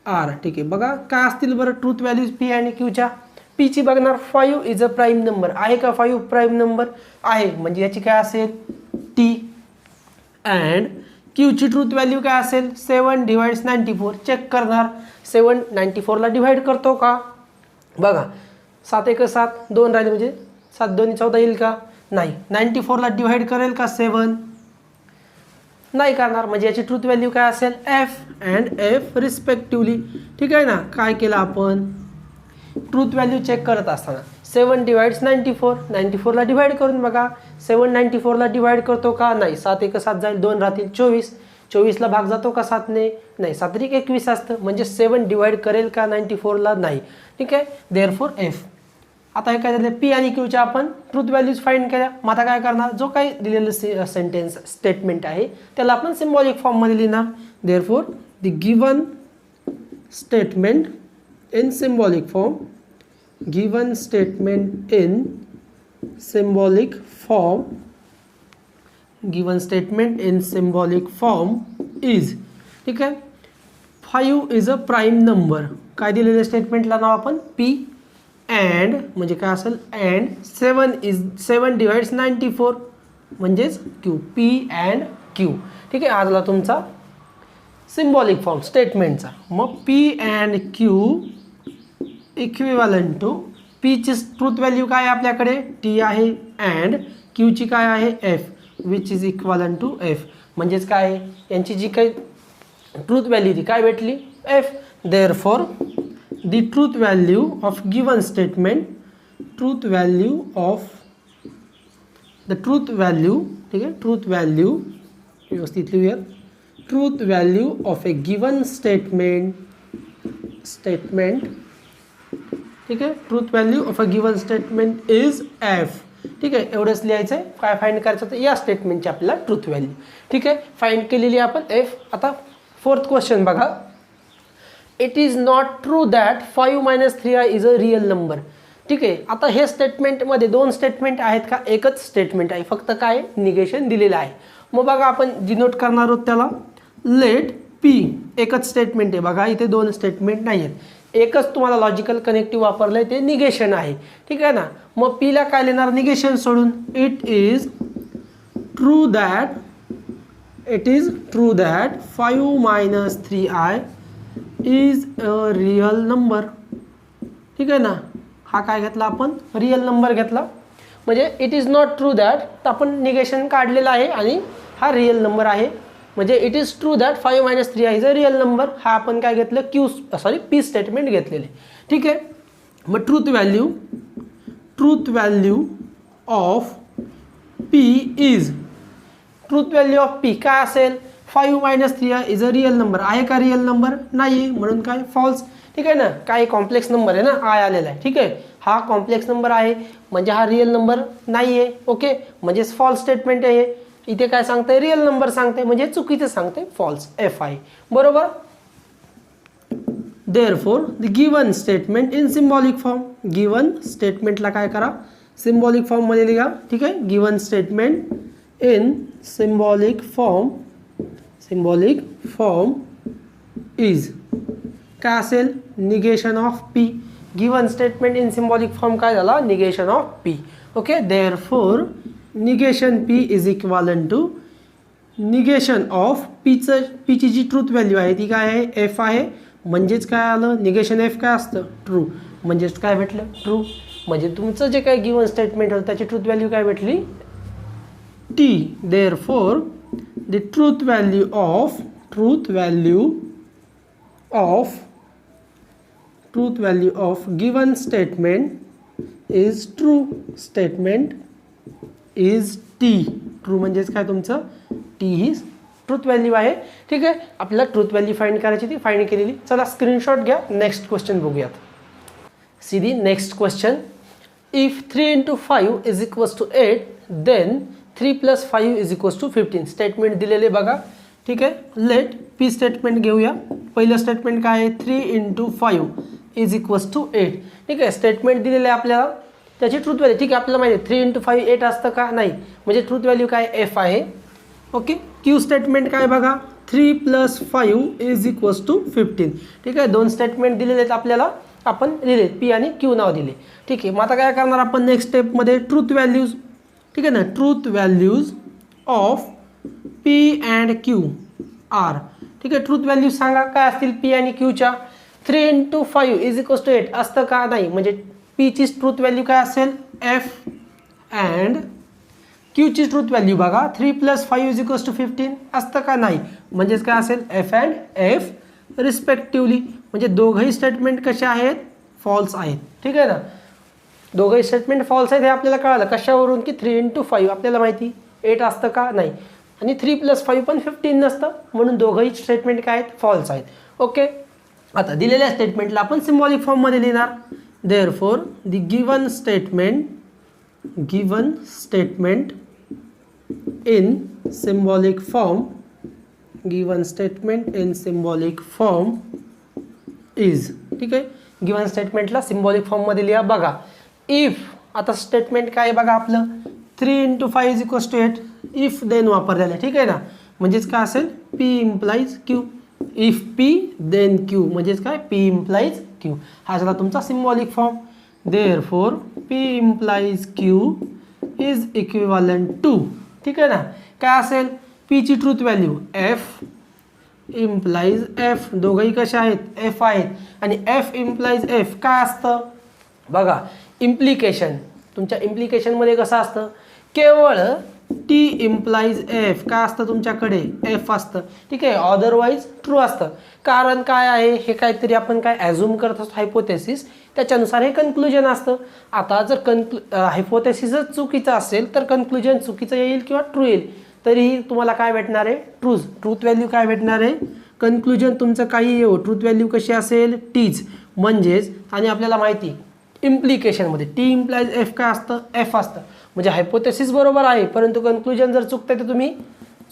are. ठीक आहे, बघा काय असतील बरं ट्रूथ व्हॅल्यूज पी आणि क्यूच्या. पीची बघणार, 5 इज अ प्राईम नंबर. आहे का 5 प्राईम नंबर आहे, म्हणजे याची काय असेल, टी. अँड क्यूची ट्रूथ व्हॅल्यू काय असेल, 7 डिवाइड्स 94. चेक करणार, 7 94ला डिवाइड करतो का, बघा 7 1 7, 2 राहिले म्हणजे 7 2 14 येईल का, नाही. 94ला डिवाइड करेल का 7, नाही करणार, म्हणजे याची ट्रूथ व्हॅल्यू काय असेल, एफ अँड एफ रिस्पेक्टिवली. ठीक आहे ना, काय केलं आपण, ट्रूथ व्हॅल्यू चेक करत असताना 7 डिवाइड्स 94, 94ला डिवाइड करून बघा, 7 94ला डिवाइड करतो का, नाही. 7 1 7 जाईल, 2 राहतील 24. 24ला भाग जातो का 7ने, नाही. 7 3 21 असतं, म्हणजे 7 डिवाइड करेल का 94ला, नाही. ठीक आहे, देअरफॉर एफ. आता हे काय झालं, पी आणि क्यूच्या आपण ट्रूथ व्हॅल्यूज फाइंड केल्या. मग आता काय करणार, जो काही दिलेलं सेंटेन्स स्टेटमेंट आहे त्याला आपण सिम्बॉलिक फॉर्ममध्ये लिहिणार. Therefore the given statement in symbolic form, given statement in symbolic form, given statement in symbolic form is. ठीक आहे, 5 इज अ प्राईम नंबर. काय दिलेलं स्टेटमेंटला नाव आपण, पी. अँड म्हणजे काय असेल, अँड 7 डिवाइड्स 94 म्हणजेच क्यू, पी अँड क्यू. ठीक आहे, हा झाला तुमचा सिम्बॉलिक फॉर्म स्टेटमेंटचा. मग P and Q equivalent to, पीची ट्रूथ व्हॅल्यू काय आहे आपल्याकडे, टी आहे, अँड क्यूची काय आहे, F, which is equivalent to F. म्हणजेच काय, यांची जी काही ट्रूथ व्हॅल्यू ती काय भेटली, F. Therefore the truth value of given statement, truth value, ठीक है, truth value व्यवस्थित लिहूया. Truth value of a given statement, ठीक आहे. Truth value of a given statement is F. ठीक आहे, एवढंच लिहायचं आहे. काय फाइंड करायचं तर या स्टेटमेंटची आपल्याला ट्रूथ व्हॅल्यू. ठीक आहे, फाइंड केलेली आपण एफ. आता फोर्थ क्वेश्चन बघा. It is not true that 5 - 3i is a real number. ठीक आहे, आता हे स्टेटमेंटमध्ये दोन स्टेटमेंट आहेत का? एकच स्टेटमेंट आहे, फक्त काय निगेशन दिलेलं आहे. मग बघा आपण डिनोट करणार आहोत त्याला लेट पी. एकच स्टेटमेंट आहे बघा, इथे दोन स्टेटमेंट नाही आहेत. एकच तुम्हाला लॉजिकल कनेक्टिव्ह वापरलं आहे, ते निगेशन आहे. ठीक आहे ना. मग पीला काय लिहिणार निगेशन सोडून? It is true that 5 - 3i is a real number. ठीक आहे ना. हा काय घेतला आपण? रिअल नंबर घेतला. म्हणजे it is not true that, तर आपण निगेशन काढलेलं आहे आणि हा रिअल नंबर आहे. म्हणजे it is true that 5 - 3i is a real number. हा आपण काय घेतलं? पी स्टेटमेंट घेतलेले. ठीक आहे. मग truth value of P is, truth value of P काय असेल? 5 - 3i is a real number. आहे का रिअल नंबर? नाही, म्हणून काय फॉल्स. ठीक आहे ना. काय कॉम्प्लेक्स नंबर आहे ना, आय आलेला आहे. ठीक आहे, हा कॉम्प्लेक्स नंबर आहे म्हणजे हा रिअल नंबर नाही आहे. ओके, म्हणजे फॉल्स स्टेटमेंट आहे. इथे काय सांगते? रिअल नंबर सांगते, म्हणजे चुकीचं सांगते, फॉल्स. एफ आहे. बरोबर. Therefore the given statement in symbolic form. Given स्टेटमेंटला काय करा? सिम्बॉलिक फॉर्ममध्ये लिहा. ठीक आहे. Given statement in symbolic form is काय असेल? Negation of P. Given statement in symbolic form काय झाला? Negation of P. Okay, therefore negation P is equivalent to negation of पीची जी ट्रूथ व्हॅल्यू आहे ती काय आहे? एफ आहे. म्हणजेच काय आलं? निगेशन एफ काय असतं? ट्रू. म्हणजेच काय भेटलं? ट्रू. म्हणजे तुमचं जे काय गिवन स्टेटमेंट होतं त्याची ट्रूथ व्हॅल्यू काय भेटली? T. Therefore the truth value of given statement is true. Statement is T. True म्हणजेच काय तुमचं? टी ही ट्रूथ व्हॅल्यू आहे. ठीक आहे, आपल्याला ट्रूथ व्हॅल्यू फाइंड करायची, ती फाइंड केलेली. चला स्क्रीनशॉट घ्या. नेक्स्ट क्वेश्चन बघूयात. See the next question. If 3 × 5 is equals to 8 then 3 + 5 is equals to 15. Statement दिलेले बघा. ठीक आहे, लेट पी स्टेटमेंट घेऊया. पहिलं स्टेटमेंट काय आहे? 3 × 5 इज इक्वल्स टू 8. ठीक आहे, स्टेटमेंट दिलेलं आहे आपल्याला, त्याची ट्रूथ व्हॅल्यू. ठीक आहे, आपल्याला माहिती आहे 3 × 5 8 असतं का? नाही. म्हणजे ट्रूथ व्हॅल्यू काय? एफ आहे. ओके, क्यू स्टेटमेंट काय बघा? 3 + 5 इज इक्वल्स टू 15. ठीक आहे, दोन स्टेटमेंट दिलेले आहेत आपल्याला, आपण लिहिले पी आणि क्यू नाव दिले. ठीक आहे, मग आता काय करणार आपण नेक्स्ट स्टेपमध्ये? Truth values. ठीक आहे ना. Truth values of p and Q are. ठीक आहे, ट्रूथ व्हॅल्यूज सांगा काय असतील पी आणि क्यूच्या? 3 × 5 इज इक्वल्स टू 8 असतं का? नाही. म्हणजे पीची ट्रूथ व्हॅल्यू काय असेल? एफ. अँड क्यूची ट्रूथ व्हॅल्यू बघा 3 + 5 इज इक्वल्स टू 15 असतं का? नाही. म्हणजेच काय असेल? F and F respectively. म्हणजे दोघंही स्टेटमेंट कसे आहेत? फॉल्स आहेत. ठीक आहे ना. दोघंही स्टेटमेंट फॉल्स आहेत हे आपल्याला कळालं. कशावरून? की 3 × 5 आपल्याला माहिती 8 असतं का? नाही. आणि 3 + 5 पण 15 नसतं, म्हणून दोघंही स्टेटमेंट काय आहेत? फॉल्स आहेत. ओके, आता दिलेल्या स्टेटमेंटला आपण सिम्बॉलिक फॉर्ममध्ये लिहिणार. Therefore the given statement in symbolic form is. ठीक आहे, गिवन स्टेटमेंटला सिम्बॉलिक फॉर्ममध्ये लिहा. बघा इफ, आता स्टेटमेंट काय बघा आपलं? 3 × 5 is equals to 8. If then वापरलेलं आहे. ठीक आहे ना. म्हणजेच काय असेल? P implies Q. If P then Q म्हणजेच काय? P implies Q. हा झाला तुमचा symbolic form. Therefore P implies Q is equivalent to. ठीक आहे ना. काय असेल? पीची truth value F implies F. दोघंही कशा आहेत? एफ आहेत. आणि एफ इम्प्लाइज एफ काय असतं? बघा इम्प्लिकेशन. तुमच्या इम्प्लिकेशनमध्ये कसं असतं? केवळ टी इम्प्लाइज एफ काय असतं तुमच्याकडे? एफ असतं. ठीक आहे, अदरवाईज ट्रू असतं. कारण काय आहे? हे काहीतरी आपण काय ॲझ्युम करत असतो, हायपोथेसिस, त्याच्यानुसार हे कन्क्लुजन असतं. आता जर हायपोथेसिसच चुकीचं असेल तर कन्क्लुजन चुकीचं येईल किंवा ट्रू येईल. तरीही तुम्हाला काय भेटणार आहे, ट्रूथ व्हॅल्यू काय भेटणार आहे, कन्क्लुजन तुमचं काही येऊ, ट्रूथ व्हॅल्यू कशी असेल, टीच. म्हणजेच आणि आपल्याला माहिती इम्प्लिकेशनमध्ये टी इम्प्लाइज एफ काय असतं, एफ असतं. म्हणजे हायपोथेसिस बरोबर आहे परंतु कन्क्लुजन जर चुकतंय तर तुम्ही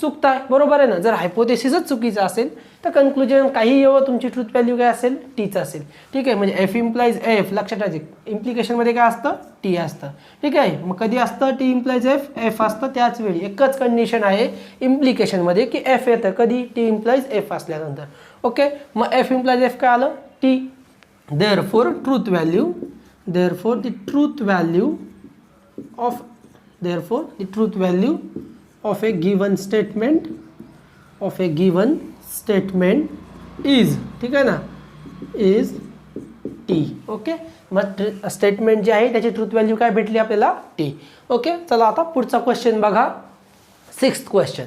चुकताय, बरोबर आहे ना. जर हायपोथेसिसच चुकीचं असेल तर कन्क्लुजन काही येवो तुमची ट्रूथ व्हॅल्यू काय असेल, टीच असेल. ठीक आहे, म्हणजे एफ इम्प्लाइज एफ लक्षात ठेवायचे, इम्प्लिकेशनमध्ये काय असतं, टी असतं. ठीक आहे, मग कधी असतं टी इम्प्लाइज एफ, एफ असतं. त्याच वेळी एकच कंडिशन आहे इम्प्लिकेशनमध्ये की एफ येतं कधी, टी इम्प्लाइज एफ असल्यानंतर. ओके, मग एफ इम्प्लाइज एफ काय आलं, T. Therefore truth value, therefore the truth value of, therefore the truth value of a given statement, of a given statement is, ठीक आहे ना, is t. ओके, मग स्टेटमेंट जे आहे त्याची ट्रूथ व्हॅल्यू काय भेटली आपल्याला, t. ओके, चला आता पुढचा क्वेश्चन बघा. 6th question,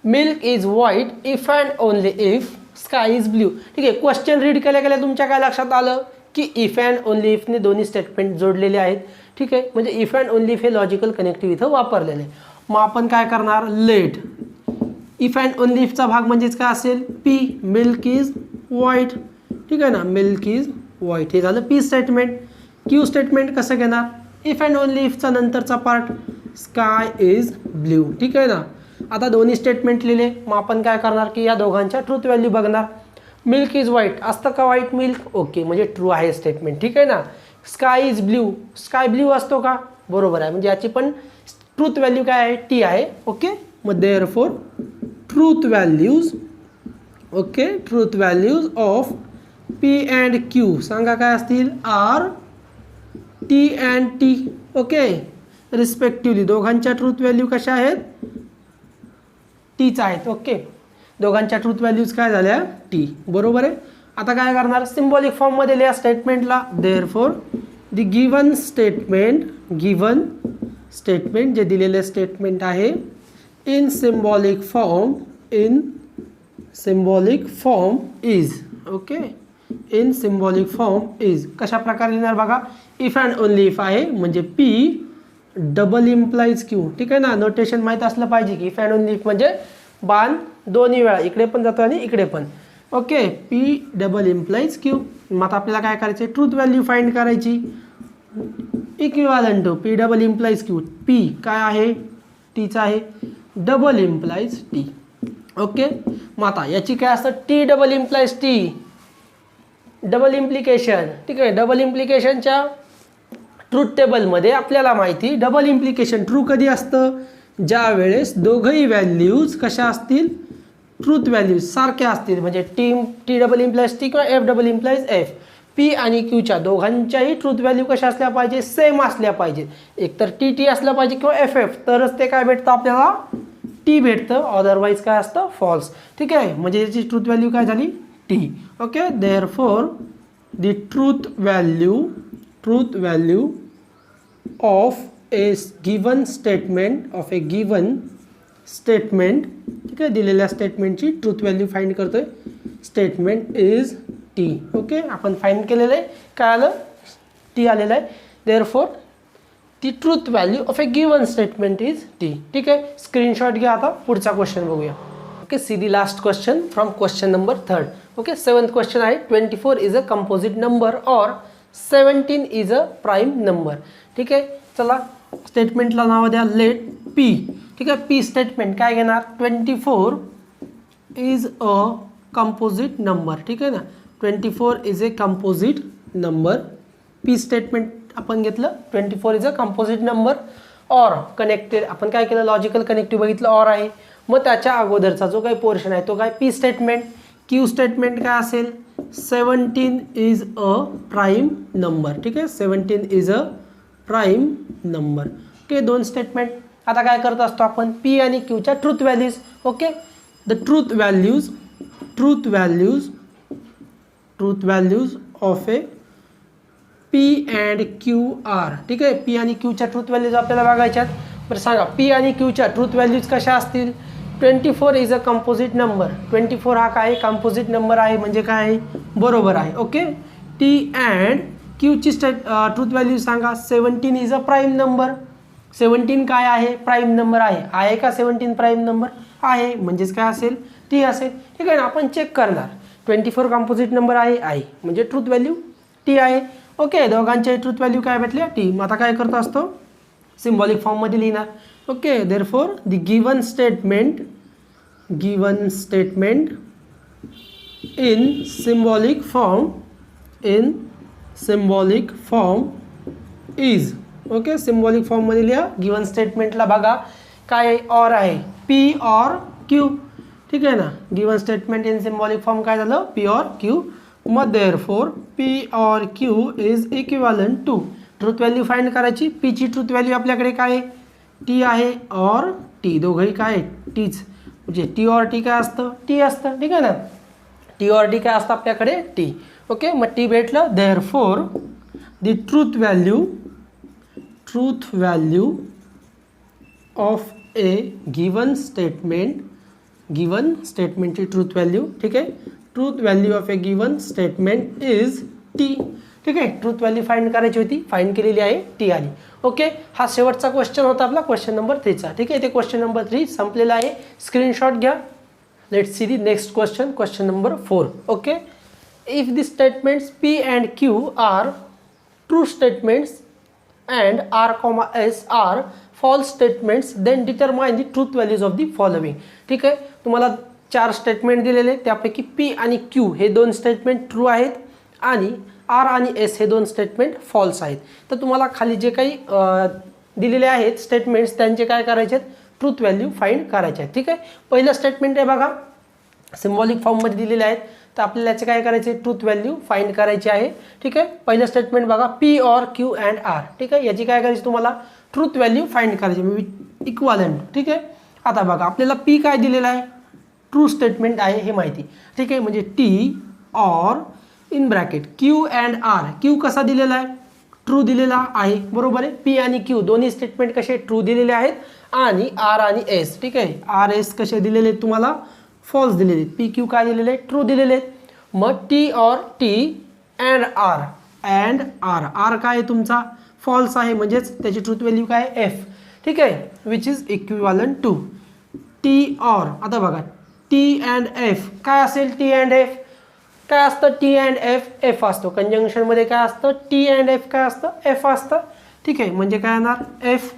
milk is white if and only if sky is blue. ठीक आहे, क्वेश्चन रीड केल्या केल्या तुमच्या काय लक्षात आलं की इफ अँड ओनली इफने दोन्ही स्टेटमेंट जोडलेले आहेत. ठीक आहे, म्हणजे इफ अँड ओनली इफ हे लॉजिकल कनेक्टिव्ह इथं वापरलेले आहे. मग आपण काय करणार, लेट इफ अँड ओनली इफचा भाग म्हणजेच काय असेल, पी, मिल्क इज व्हाईट. ठीक आहे ना, मिल्क इज व्हाईट हे झालं पी स्टेटमेंट. क्यू स्टेटमेंट कसं घेणार, इफ अँड ओनली इफचा नंतरचा पार्ट स्काय इज ब्ल्यू. ठीक आहे ना, आता दोन्ही स्टेटमेंट लिहिले. मग आपण काय करणार की या दोघांच्या ट्रूथ व्हॅल्यू बघणार. मिल्क इज व्हाईट असतं का व्हाईट मिल्क, ओके म्हणजे ट्रू आहे स्टेटमेंट. ठीक आहे ना, sky is blue, sky blue असतो का, बरोबर आहे, म्हणजे याची पण ट्रूथ व्हॅल्यू काय आहे, टी आहे. ओके, मग therefore truth values, okay, truth values of p and q सांगा काय असतील, are, T and T. Okay, respectively दोघांच्या ट्रूथ व्हॅल्यू कशा आहेत, टीच आहेत. ओके, दोघांच्या ट्रूथ व्हॅल्यूज काय झाल्या, टी, बरोबर आहे. आता काय करणार, सिम्बॉलिक फॉर्ममध्ये लिहा स्टेटमेंटला. Therefore the given statement, given statement जे दिलेले स्टेटमेंट आहे in symbolic form, in symbolic form is. Okay, in symbolic form is कशा प्रकारे लिहिणार बघा, इफ अँड ओनली इफ आहे म्हणजे पी डबल इम्प्लाइज क्यू. ठीक आहे ना, नोटेशन माहीत असलं पाहिजे की इफ अँड ओनली इफ म्हणजे बाण दोन्ही वेळा इकडे पण जातो आणि इकडे पण. Okay, p double implies q. मग आता आपल्याला काय करायचे, ट्रूथ व्हॅल्यू फाइंड करायची. Equivalent to p double implies Q, p काय आहे, टीचा आहे, डबल इम्प्लाइज टी. ओके, मग आता याची काय असतं, T double implies T, double implication. ठीक आहे, डबल इम्प्लिकेशनच्या ट्रूथ टेबलमध्ये आपल्याला माहिती डबल इम्प्लिकेशन ट्रू कधी असतं, ज्या वेळेस दोघंही व्हॅल्यूज कशा असतील, ट्रूथ व्हॅल्यूज सारख्या असतील. म्हणजे टी डबल इम्प्लाइज टी किंवा F double implies F, P आणि क्यूच्या दोघांच्याही ट्रूथ व्हॅल्यू कशा असल्या पाहिजे, सेम असल्या पाहिजे. एकतर टी टी असलं पाहिजे किंवा एफ एफ, तरच ते काय भेटतं आपल्याला, टी भेटतं. अदरवाईज काय असतं, फॉल्स. ठीक आहे, म्हणजे याची ट्रूथ व्हॅल्यू काय झाली, T. Okay, therefore the truth value of a given statement, of a given statement. ठीक आहे, दिलेल्या स्टेटमेंटची ट्रूथ व्हॅल्यू फाइंड करतोय, स्टेटमेंट इज टी. ओके, आपण फाइंड केलेलं आहे, काय आलं, टी आलेलं आहे. Therefore the truth value of a given statement is T. ठीक आहे, स्क्रीनशॉट घ्या. आता पुढचा क्वेश्चन बघूया. Okay, see the last question from question number 3. Okay, 7th question आहे, 24 इज अ कंपोजिट नंबर और 17 इज अ प्राईम नंबर. ठीक आहे, चला स्टेटमेंटला नाव द्या, लेट पी. ठीक आहे, पी स्टेटमेंट काय घेणार, 24 इज अ कंपोजिट नंबर. ठीक आहे ना, 24 is a composite number. P statement आपण घेतलं, 24 is a composite number. Or connected आपण काय केलं, लॉजिकल कनेक्टिव्ह बघितलं, ऑर आहे. मग त्याच्या अगोदरचा जो काही पोर्शन आहे तो काय, पी स्टेटमेंट. क्यू स्टेटमेंट काय असेल, 17 इज अ प्राईम नंबर. ठीक आहे, 17 is a prime number. Okay, दोन स्टेटमेंट. आता काय करत असतो आपण, पी आणि क्यूच्या truth values. Okay, the truth values of a P and Q are. ठीक आहे, पी आणि क्यूच्या ट्रूथ व्हॅल्यूज आपल्याला बघायच्यात. बरं सांगा, पी आणि क्यूच्या ट्रूथ व्हॅल्यूज कशा असतील, 24 इज अ कंपोजिट नंबर. 24 हा काय, कंपोजिट नंबर आहे म्हणजे काय आहे, बरोबर आहे. ओके, टी अँड क्यूची ट्रूथ व्हॅल्यू सांगा, 17 इज अ प्राईम नंबर. 17 काय आहे, प्राईम नंबर आहे का 17 प्राईम नंबर आहे, म्हणजेच काय असेल, टी असेल. ठीक आहे ना. आपण चेक करणार 24 कंपोजिट नंबर आहे म्हणजे ट्रूथ व्हॅल्यू टी आहे. ओके, दोघांचे ट्रूथ व्हॅल्यू काय भेटले, टी. मग आता काय करतो असतो, सिम्बॉलिक फॉर्ममध्ये लिहिणार. Okay, therefore the given statement in symbolic form is. Okay, symbolic फॉर्ममध्ये लिहा. गिवन स्टेटमेंटला बघा काय ऑर आहे, पी ऑर क्यू. ठीक आहे ना. Given statement in symbolic form काय झालं, पी ऑर क्यू. मग therefore p or q is equivalent to, truth value find करायची. पीची ट्रूथ व्हॅल्यू आपल्याकडे काय आहे, टी आहे ऑर टी, दोघंही काय आहे, टीच. म्हणजे टी ऑर टी काय असतं, टी असतं. ठीक आहे ना. टी ऑर टी काय असतं आपल्याकडे, टी. ओके, मग टी भेटलं. Therefore the truth value of a given स्टेटमेंटची ट्रूथ व्हॅल्यू. ठीक आहे, truth value of a given statement is T. ठीक आहे, ट्रूथ व्हॅल्यू फाइंड करायची होती, फाइंड केलेली आहे, टी आली. ओके, हा शेवटचा क्वेश्चन होता आपला, क्वेश्चन नंबर 3चा. ठीक आहे, ते क्वेश्चन नंबर 3 संपलेला आहे. स्क्रीनशॉट घ्या. Let's see the next question, question number 4. Okay, if the statements p and Q are true statements and r, s are false statements, then determine the truth values of the following. ठीक आहे, तुम्हाला 4 स्टेटमेंट दिलेले, त्यापैकी p आणि q हे 2 स्टेटमेंट ट्रू आहेत आणि r आणि s हे 2 स्टेटमेंट फॉल्स आहेत. तर तुम्हाला खाली जे काही दिलेले आहेत स्टेटमेंट्स त्यांचे काय करायचे, ट्रूथ व्हॅल्यू फाइंड करायचे आहेत. ठीक आहे, पहिलं स्टेटमेंट आहे बघा, सिम्बॉलिक फॉर्ममध्ये दिलेले आहेत. तर आपल्याला याचे काय करायचे, ट्रूथ व्हॅल्यू फाइंड करायची आहे. ठीक आहे, पहिलं स्टेटमेंट बघा, p or q and r. ठीक आहे, याची काय करायची, तुम्हाला ट्रूथ व्हॅल्यू फाइंड करायची, म्हणजे इक्वालंट. ठीक आहे, आता बघा आपल्याला पी काय दिलेलं आहे, ट्रू स्टेटमेंट आहे हे माहिती. ठीक आहे, म्हणजे T or in bracket q and r. Q कसा दिलेला आहे, ट्रू दिलेला आहे, बरोबर आहे. पी आणि क्यू दोन्ही स्टेटमेंट कसे ट्रू दिलेले आहेत आणि आर आणि एस. ठीक आहे, आर एस कसे दिलेले आहेत तुम्हाला, फॉल्स दिलेले आहेत. पी क्यू काय दिलेले आहेत, ट्रू दिलेले आहेत. मग T or T and r, r काय आहे तुमचा, फॉल्स आहे, म्हणजेच त्याची ट्रूथ व्हॅल्यू काय आहे, एफ. ठीक आहे, which is equivalent to T or. आता बघा टी अँड एफ काय असेल, टी अँड एफ काय असतं, टी अँड एफ एफ असतो. कंजंक्शनमध्ये काय असतं, टी अँड एफ काय असतं, एफ असतं. ठीक आहे, म्हणजे काय येणार, F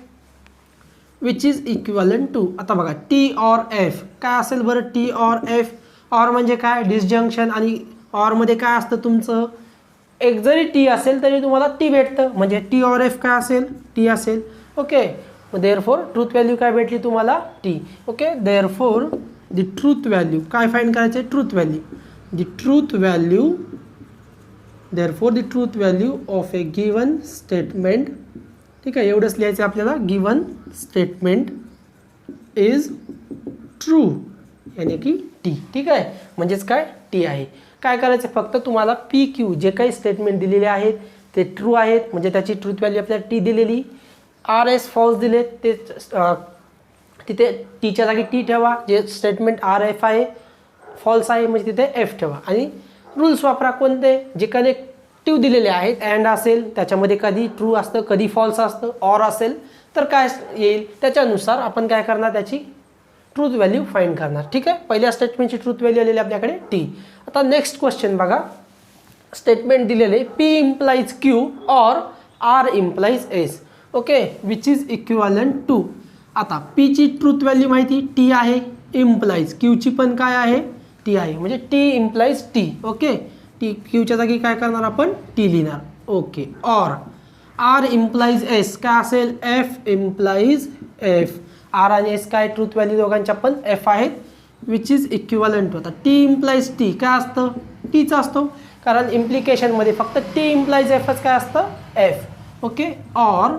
which is equivalent to. आता बघा टी ऑर एफ काय असेल बरं, टी ऑर एफ. ऑर म्हणजे काय, डिसजंक्शन, आणि ऑरमध्ये काय असतं तुमचं, एक जरी टी असेल तरी तुम्हाला टी भेटतं, म्हणजे टी ऑर एफ काय असेल, टी असेल. ओके, देअरफॉर ट्रूथ व्हॅल्यू काय भेटली तुम्हाला, T. Okay, therefore the truth value काय फाइंड करायचे, truth value. The truth value, therefore the truth value of a given statement. ठीक आहे, एवढंच लिहायचं आपल्याला, गिवन स्टेटमेंट इज ट्रू, यानी की टी. ठीक आहे, म्हणजेच काय, टी आहे. काय करायचं, फक्त तुम्हाला पी क्यू जे काही स्टेटमेंट दिलेले आहेत ते ट्रू आहेत, म्हणजे त्याची ट्रूथ व्हॅल्यू आपल्याला टी दिलेली. आर एस फॉल्स दिले, ते तिथे टीच्या जागी टी ठेवा. जे स्टेटमेंट आर एफ आहे फॉल्स आहे, म्हणजे तिथे एफ ठेवा. आणि रूल्स वापरा कोणते, जे कनेक्टिव्ह दिलेले आहेत, अँड असेल त्याच्यामध्ये कधी ट्रू असतं, कधी फॉल्स असतं. ऑर असेल तर काय येईल, त्याच्यानुसार आपण काय करणार, त्याची ट्रूथ व्हॅल्यू फाइंड करणार. ठीक आहे, पहिल्या स्टेटमेंटची ट्रूथ व्हॅल्यू आलेली आपल्याकडे टी. आता नेक्स्ट क्वेश्चन बघा, स्टेटमेंट दिलेले P implies Q or R implies S. Okay, which is equivalent to. आता पीची ट्रूथ व्हॅल्यू माहिती टी आहे, इम्प्लाइज क्यूची पण काय आहे, टी आहे, म्हणजे T implies T. Okay, T क्यूच्या जागी काय करणार आपण, टी लिहिणार. Okay, or R implies S काय असेल, एफ इम्प्लाइज एफ. आर आणि एस काय ट्रूथ व्हॅल्यू दोघांच्या पण एफ आहेत, विच इज इक्विव्हॅलंट होता. टी इम्प्लाइज टी काय असतं, टीच असतो, कारण इम्प्लिकेशनमध्ये फक्त टी इम्प्लाइज एफच काय असतं, F. Okay, or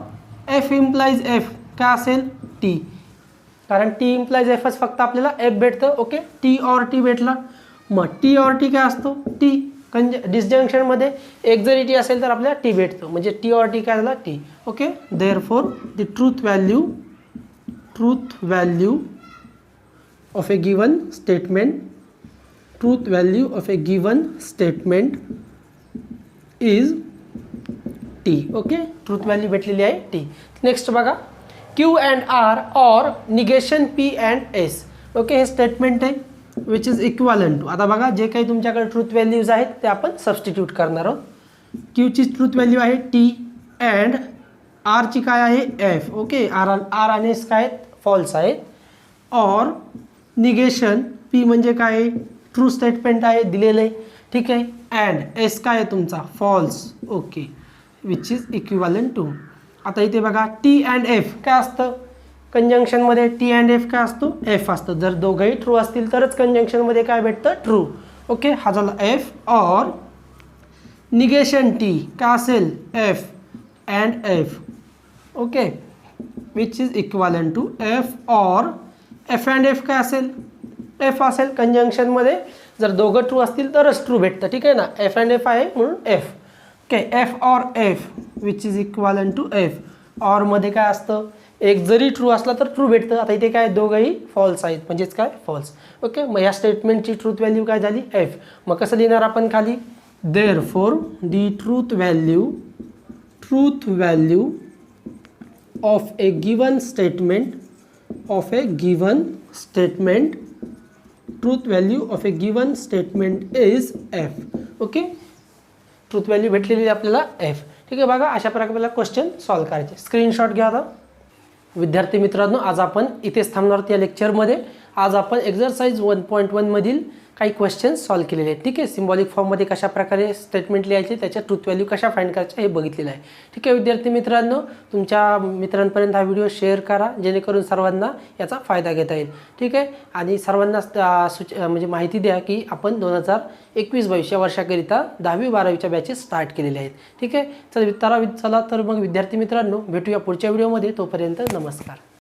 F implies F काय असेल, टी, कारण टी इम्प्लाइज एफच फक्त आपल्याला एफ भेटतं. ओके, टी ऑर टी भेटला. मग टी ऑर टी काय असतो, टी. डिसजंक्शनमध्ये एक जरी टी असेल तर आपल्याला टी भेटतो, म्हणजे टी ऑर टी काय झाला, T. Okay, therefore the truth value of a given statement is t. Okay, truth value भेटलेली आहे टी. नेक्स्ट बघा, q and r or negation p and s. Okay, हे स्टेटमेंट आहे विच इज इक्वलंट टू. आता बघा जे काही तुमच्याकडे ट्रूथ व्हॅल्यूज आहेत ते आपण सबस्टिट्यूट करणार आहोत. क्यूची ट्रूथ व्हॅल्यू आहे टी अँड आरची काय आहे एफ. ओके, आर आणि एस काय आहेत फॉल्स आहेत. ऑर निगेशन पी म्हणजे काय आहे ट्रू स्टेटमेंट आहे दिलेलं आहे. ठीक आहे. अँड एस काय आहे तुमचा false. Okay, which is equivalent to. आता इथे बघा टी अँड एफ काय असतं कंजंक्शनमध्ये. टी अँड एफ काय असतो एफ असतं. जर दोघंही ट्रू असतील तरच कंजंक्शनमध्ये काय भेटतं ट्रू. ओके, हा झाला एफ. ऑर निगेशन टी काय असेल F and F. Okay, which is equivalent to F or F and F काय असेल एफ असेल कंजंक्शनमध्ये. जर दोघं ट्रू असतील तरच ट्रू भेटतं. ठीक आहे ना, एफ अँड एफ आहे म्हणून F. Okay, F or F which is equivalent to F. ऑरमध्ये काय असतं एक जरी ट्रू असला तर ट्रू भेटतं. आता इथे काय दोघंही फॉल्स आहेत म्हणजेच काय फॉल्स. ओके, मग या स्टेटमेंटची ट्रूथ व्हॅल्यू काय झाली एफ. मग कसं लिहिणार आपण खाली therefore the truth value of a given statement truth value of a given statement is f. Okay, truth value भेटलेली आपल्याला एफ. ठीक आहे, बघा अशा प्रकारे आपल्याला क्वेश्चन सॉल्व्ह करायचे. स्क्रीनशॉट घ्या. आता विद्यार्थी मित्रांनो, आज आपण इथेच थांबणार आहोत या लेक्चरमध्ये. आज आपण एक्झरसाइज 1.1 मधील काही क्वेश्चन्स सॉल्व्ह केलेले आहेत. ठीक आहे, सिम्बॉलिक फॉर्ममध्ये कशा प्रकारे स्टेटमेंट लिहायचे त्याच्या ट्रूथ व्हॅल्यू कशा फाइंड करायच्या हे बघितलेलं आहे. ठीक आहे विद्यार्थी मित्रांनो, तुमच्या मित्रांपर्यंत हा व्हिडिओ शेअर करा जेणेकरून सर्वांना याचा फायदा घेता येईल. ठीक आहे, आणि सर्वांना म्हणजे माहिती द्या की आपण 2021-22 या वर्षाकरिता 10वी-12वीच्या बॅचेस स्टार्ट केलेले आहेत. ठीक आहे, चला तर मग विद्यार्थी मित्रांनो भेटूया पुढच्या व्हिडिओमध्ये. तोपर्यंत नमस्कार.